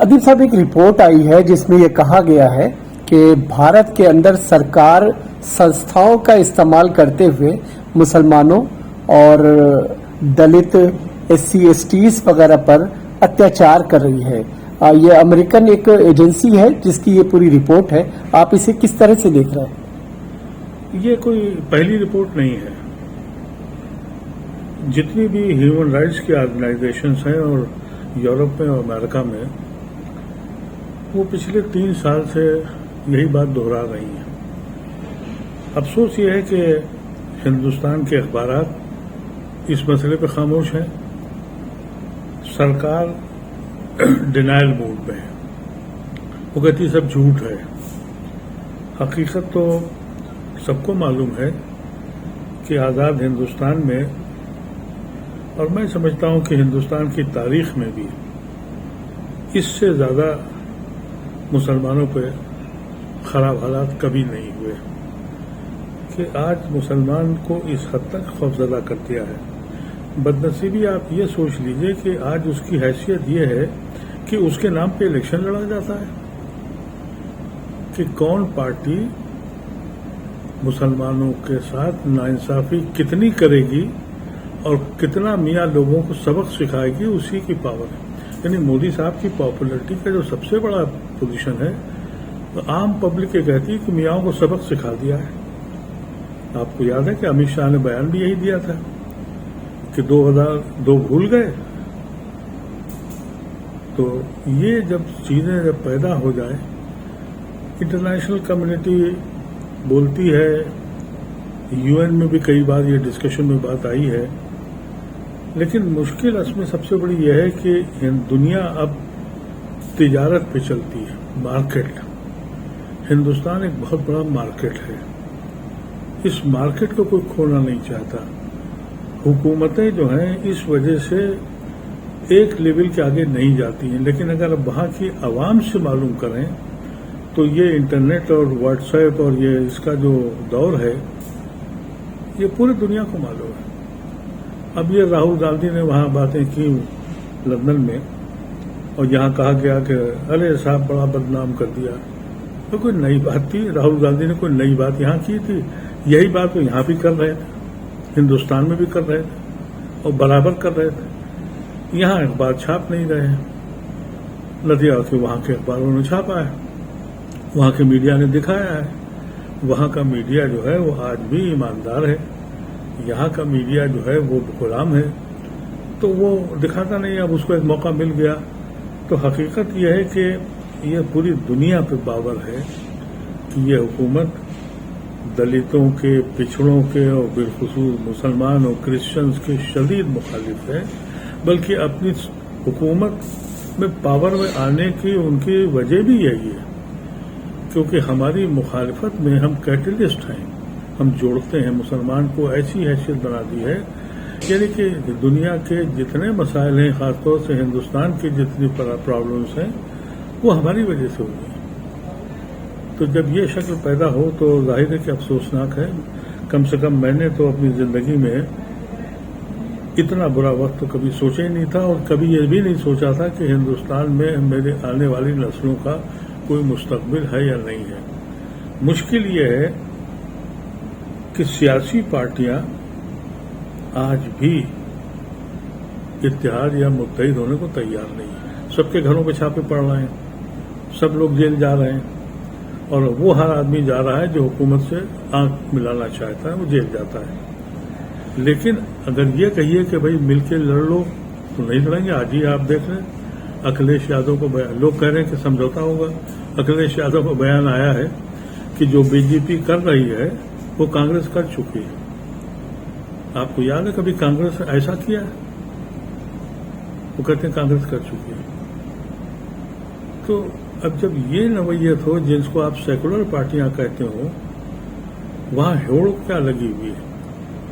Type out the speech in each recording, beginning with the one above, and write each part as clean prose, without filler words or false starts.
अदीब साहब, एक रिपोर्ट आई है जिसमें यह कहा गया है कि भारत के अंदर सरकार संस्थाओं का इस्तेमाल करते हुए मुसलमानों और दलित SC/STs वगैरह पर अत्याचार कर रही है। ये अमेरिकन एक एजेंसी है जिसकी ये पूरी रिपोर्ट है। आप इसे किस तरह से देख रहे हैं? ये कोई पहली रिपोर्ट नहीं है। जितनी भी ह्यूमन राइट्स की ऑर्गेनाइजेशंस हैं और यूरोप में और अमेरिका में, वो पिछले 3 साल से यही बात दोहरा रही हैं। अफसोस ये है कि हिंदुस्तान के अखबार इस मसले पर खामोश हैं। सरकार डिनायल मूड में है। वो कहती सब झूठ है। हकीकत तो सबको मालूम है कि आज़ाद हिंदुस्तान में, और मैं समझता हूं कि हिंदुस्तान की तारीख में भी इससे ज़्यादा मुसलमानों पे खराब हालात कभी नहीं हुए कि आज मुसलमान को इस हद तक खौफजदा कर दिया है। बदनसीबी आप ये सोच लीजिए कि आज उसकी हैसियत ये है कि उसके नाम पे इलेक्शन लड़ा जाता है कि कौन पार्टी मुसलमानों के साथ नाइंसाफी कितनी करेगी और कितना मियाँ लोगों को सबक सिखाएगी, उसी की पावर है। यानी मोदी साहब की पॉपुलैरिटी का जो सबसे बड़ा पोजीशन है, तो आम पब्लिक ये कहती है कि मियाँओं को सबक सिखा दिया है। आपको याद है कि अमित शाह ने बयान भी यही दिया था कि 2002 भूल गए। तो ये जब चीजें जब पैदा हो जाए, इंटरनेशनल कम्युनिटी बोलती है, UN में भी कई बार ये डिस्कशन में बात आई है, लेकिन मुश्किल इसमें सबसे बड़ी यह है कि दुनिया अब तिजारत पे चलती है, मार्केट। हिंदुस्तान एक बहुत बड़ा मार्केट है। इस मार्केट को कोई खोना नहीं चाहता। हुकूमतें जो हैं इस वजह से एक लेवल के आगे नहीं जाती हैं, लेकिन अगर अब वहां की आवाम से मालूम करें तो ये इंटरनेट और व्हाट्सएप और ये इसका जो दौर है, ये पूरी दुनिया को मालूम है। अब ये राहुल गांधी ने वहां बातें की लंदन में, और यहां कहा गया कि अरे साहब बड़ा बदनाम कर दिया। तो कोई नई बात थी? राहुल गांधी ने कोई नई बात यहां की थी? यही बात वो यहां भी कर रहे थे, हिंदुस्तान में भी कर रहे थे और बराबर कर रहे थे। यहां अखबार छाप नहीं रहे हैं, नतीजा कि वहां के अखबारों ने छापा है, वहां के मीडिया ने दिखाया है। वहां का मीडिया जो है वो आज भी ईमानदार है, यहाँ का मीडिया जो है वो गुलाम है, तो वो दिखाता नहीं। अब उसको एक मौका मिल गया। तो हकीकत यह है कि ये पूरी दुनिया पे बावर है कि ये हुकूमत दलितों के, पिछड़ों के और बिलखुसूस मुसलमान और क्रिश्चियंस के शदीद मुखालिफ है। बल्कि अपनी हुकूमत में पावर में आने की उनकी वजह भी यही है, क्योंकि हमारी मुखालिफत में हम कैटलिस्ट हैं। हम जोड़ते हैं, मुसलमान को ऐसी हैसियत बना दी है, यानी कि दुनिया के जितने मसाइल हैं, खासतौर से हिंदुस्तान की जितनी प्रॉब्लम्स हैं, वो हमारी वजह से हुई हैं। तो जब ये शक्ल पैदा हो तो जाहिर है कि अफसोसनाक है। कम से कम मैंने तो अपनी जिंदगी में इतना बुरा वक्त तो कभी सोचा ही नहीं था, और कभी ये भी नहीं सोचा था कि हिंदुस्तान में मेरे आने वाली नस्लों का कोई मुस्तकबिल है या नहीं है। मुश्किल ये है कि सियासी पार्टियां आज भी इत्तेहाद या मुत्तहिद होने को तैयार नहीं है। सबके घरों पे छापे पड़ रहे हैं, सब लोग जेल जा रहे हैं, और वो हर आदमी जा रहा है जो हुकूमत से आंख मिलाना चाहता है, वो जेल जाता है। लेकिन अगर ये कहिए कि भाई मिलके लड़ लो, तो नहीं लड़ेंगे। आज ही आप देख रहे हैं अखिलेश यादव को बयान, लोग कह रहे हैं कि समझौता होगा। अखिलेश यादव को बयान आया है कि जो बीजेपी कर रही है वो कांग्रेस कर चुकी है। आपको याद है कभी कांग्रेस ने ऐसा किया है? वो कहते हैं कांग्रेस कर चुकी है। तो अब जब ये नवैयत हो जिसको आप सेकुलर पार्टियां कहते हो, वहां होड़ क्या लगी हुई है?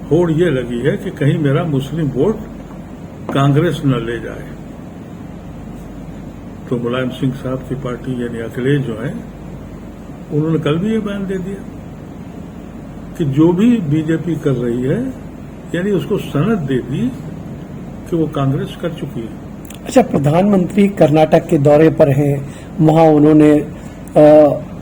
होड़ ये लगी है कि कहीं मेरा मुस्लिम वोट कांग्रेस न ले जाए। तो मुलायम सिंह साहब की पार्टी यानी अखिलेश जो है, उन्होंने कल भी ये बयान दे दिया कि जो भी बीजेपी कर रही है, यानी उसको सनद दे दी कि वो कांग्रेस कर चुकी है। अच्छा, प्रधानमंत्री कर्नाटक के दौरे पर हैं, वहां उन्होंने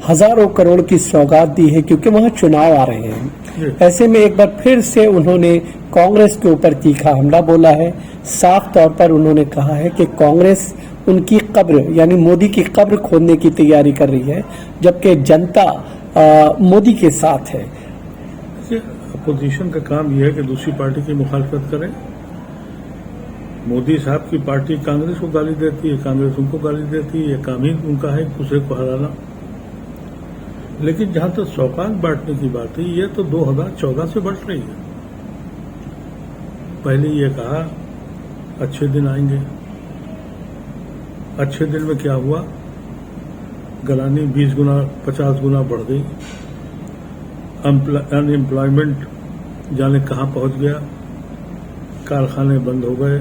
हजारों करोड़ की सौगात दी है क्योंकि वहां चुनाव आ रहे हैं। ऐसे में एक बार फिर से उन्होंने कांग्रेस के ऊपर तीखा हमला बोला है। साफ तौर पर उन्होंने कहा है कि कांग्रेस उनकी कब्र यानी मोदी की कब्र खोदने की तैयारी कर रही है, जबकि जनता मोदी के साथ है। अपोजिशन का काम यह है कि दूसरी पार्टी की मुखालफत करें। मोदी साहब की पार्टी कांग्रेस को गाली देती है, कांग्रेस उनको गाली देती है, यह काम ही उनका है दूसरे को हराना। लेकिन जहां तक सौगात बांटने की बात है, ये तो 2014 से बढ़ रही है। पहले ये कहा अच्छे दिन आएंगे, अच्छे दिन में क्या हुआ, गलानी 20 गुना 50 गुना बढ़ गई, अनएम्प्लॉयमेंट जाने कहां पहुंच गया, कारखाने बंद हो गए,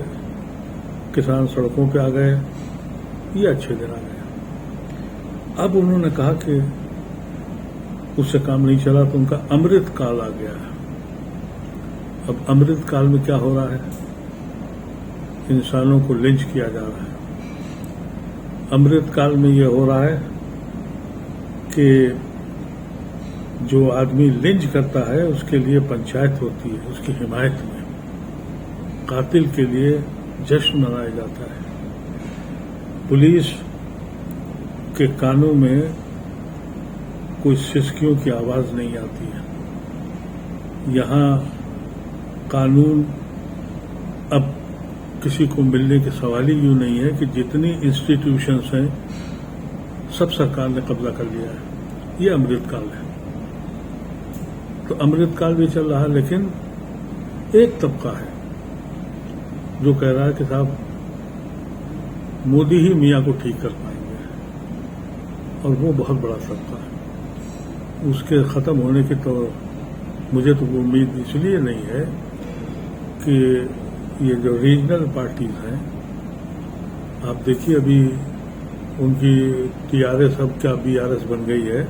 किसान सड़कों पे आ गए, ये अच्छे दिन आ गए। अब उन्होंने कहा कि उससे काम नहीं चला तो उनका अमृत काल आ गया है। अब अमृत काल में क्या हो रहा है, इंसानों को लिंच किया जा रहा है। अमृत काल में यह हो रहा है कि जो आदमी लिंच करता है उसके लिए पंचायत होती है, उसकी हिमायत में। कातिल के लिए जश्न मनाया जाता है। पुलिस के कानों में कोई सिसकियों की आवाज नहीं आती है। यहां कानून अब किसी को मिलने के सवाल ही यूं नहीं है कि जितनी इंस्टीट्यूशंस हैं सब सरकार ने कब्जा कर लिया है। ये अमृतकाल है। तो अमृतकाल भी चल रहा है, लेकिन एक तबका है जो कह रहा है कि साहब मोदी ही मियां को ठीक कर पाएंगे, और वो बहुत बड़ा तबका है। उसके खत्म होने की तो मुझे तो उम्मीद इसलिए नहीं है कि ये जो रीजनल पार्टीज हैं, आप देखिए अभी उनकी टीआरएस अब क्या बीआरएस बन गई है,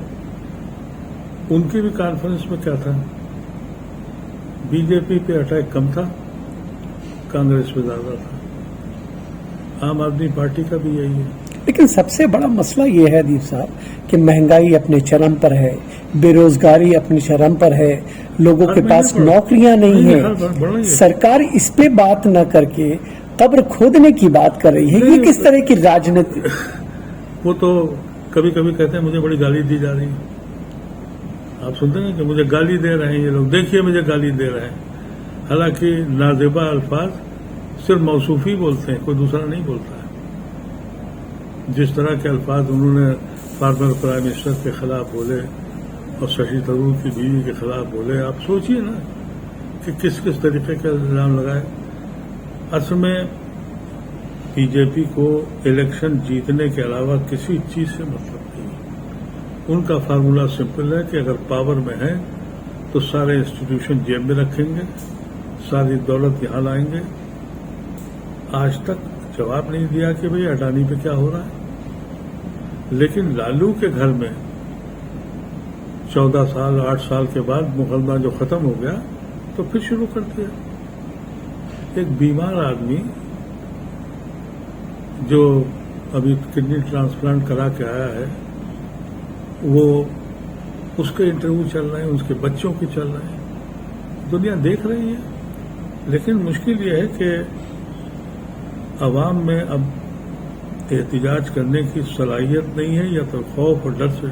उनकी भी कॉन्फ्रेंस में क्या था, बीजेपी पे अटैक कम था, कांग्रेस पे ज्यादा था। आम आदमी पार्टी का भी यही है। लेकिन सबसे बड़ा मसला ये है दीप साहब कि महंगाई अपने चरम पर है, बेरोजगारी अपने चरम पर है, लोगों के पास नौकरियां नहीं है। सरकार इस पे बात न करके कब्र खोदने की बात कर रही है। ये किस तरह की राजनीति? वो तो कभी कभी कहते हैं मुझे बड़ी गाली दी जा रही है। आप सुनते हैं कि मुझे गाली दे रहे हैं ये लोग, देखिए मुझे गाली दे रहे हैं। हालांकि नाजेबा अल्फाज सिर्फ मौसूफी बोलते हैं, कोई दूसरा नहीं बोलता है। जिस तरह के अल्फाज उन्होंने फॉर्मर प्राइम मिनिस्टर के खिलाफ बोले और शशि थरूर की बीवी के खिलाफ बोले, आप सोचिए ना कि किस किस तरीके का इल्जाम लगाए। असल में बीजेपी को इलेक्शन जीतने के अलावा किसी चीज से मतलब नहीं। उनका फार्मूला सिंपल है कि अगर पावर में है तो सारे इंस्टीट्यूशन जेब में रखेंगे, सारी दौलत यहां लाएंगे। आज तक जवाब नहीं दिया कि भाई अडानी पे क्या हो रहा है। लेकिन लालू के घर में 14 साल 8 साल के बाद मुकदमा जो खत्म हो गया तो फिर शुरू कर दिया। एक बीमार आदमी जो अभी किडनी ट्रांसप्लांट करा के आया है, वो उसके इंटरव्यू चल रहे हैं, उसके बच्चों के चल रहे हैं, दुनिया देख रही है। लेकिन मुश्किल ये है कि अवाम में अब एहतिजाज करने की सलाहियत नहीं है, या तो खौफ और डर से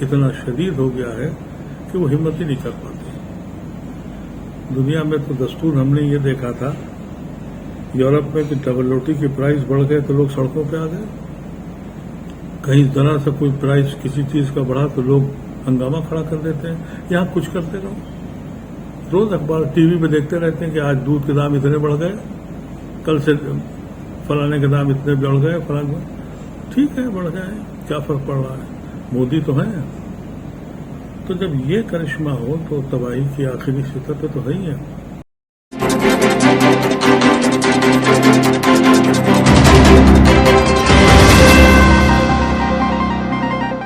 इतना शदीद हो गया है कि वो हिम्मत ही नहीं कर पाते। दुनिया में तो दस्तूर हमने ये देखा था यूरोप में कि डबल रोटी की प्राइस बढ़ गए तो लोग सड़कों पे आ गए। कहीं जरा से कोई प्राइस किसी चीज का बढ़ा तो लोग हंगामा खड़ा कर देते हैं। यहां कुछ करते रहो, रोज अखबार टीवी पे देखते रहते हैं कि आज दूध के दाम इतने बढ़ गए, कल से फलाने के दाम इतने बढ़ गए, फलाने। ठीक है, बढ़ गए, क्या फर्क पड़ रहा है, मोदी तो है। तो जब ये करिश्मा हो तो तबाही की आखिरी सतह पे तो है ही है।